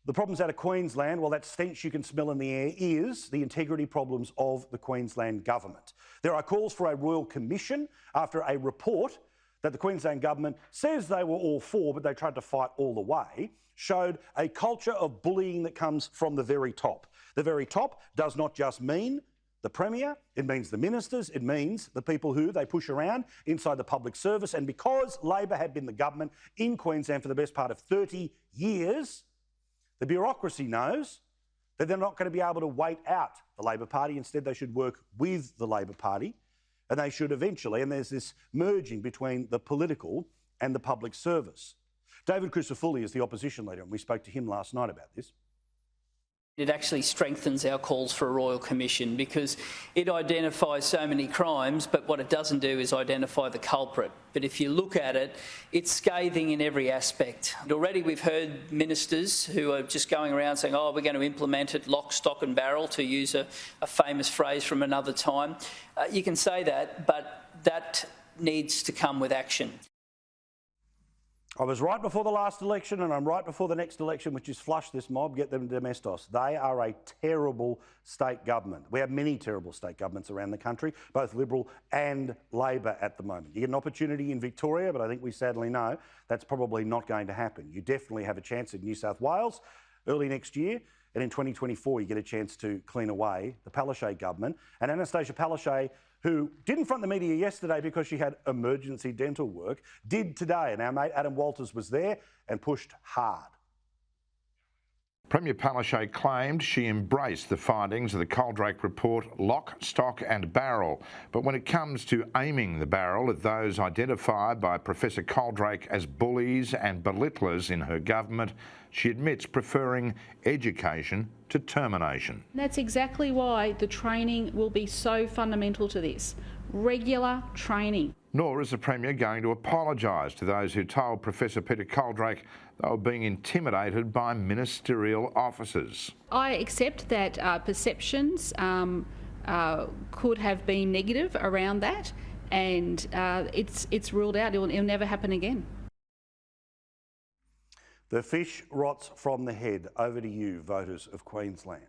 The problems out of Queensland, well, that stench you can smell in the air is the integrity problems of the Queensland government. There are calls for a royal commission after a report that the Queensland government says they were all for, but they tried to fight all the way, showed a culture of bullying that comes from the very top. The very top does not just mean the Premier, it means the ministers, it means the people who they push around inside the public service. And because Labor had been the government in Queensland for the best part of 30 years, the bureaucracy knows that they're not going to be able to wait out the Labor Party. Instead, they should work with the Labor Party, and they should eventually, and there's this merging between the political and the public service. David Crisafulli is the opposition leader, and we spoke to him last night about this. It actually strengthens our calls for a royal commission because it identifies so many crimes, but what it doesn't do is identify the culprit. But if you look at it, it's scathing in every aspect. And already we've heard ministers who are just going around saying, oh, we're going to implement it lock, stock and barrel, to use a famous phrase from another time. You can say that, but that needs to come with action. I was right before the last election and I'm right before the next election, which is flush this mob, get them to Domestos. They are a terrible state government. We have many terrible state governments around the country, both Liberal and Labor at the moment. You get an opportunity in Victoria, but I think we sadly know that's probably not going to happen. You definitely have a chance in New South Wales early next year, and in 2024 you get a chance to clean away the Palaszczuk government. And Anastasia Palaszczuk, who didn't front the media yesterday because she had emergency dental work, did today. And our mate Adam Walters was there and pushed hard. Premier Palaszczuk claimed she embraced the findings of the Coldrake report lock, stock and barrel. But when it comes to aiming the barrel at those identified by Professor Coldrake as bullies and belittlers in her government, she admits preferring education to termination. That's exactly why the training will be so fundamental to this. Regular training. Nor is the Premier going to apologise to those who told Professor Peter Coldrake they were being intimidated by ministerial officers. I accept that perceptions could have been negative around that, and it's ruled out. It'll never happen again. The fish rots from the head. Over to you, voters of Queensland.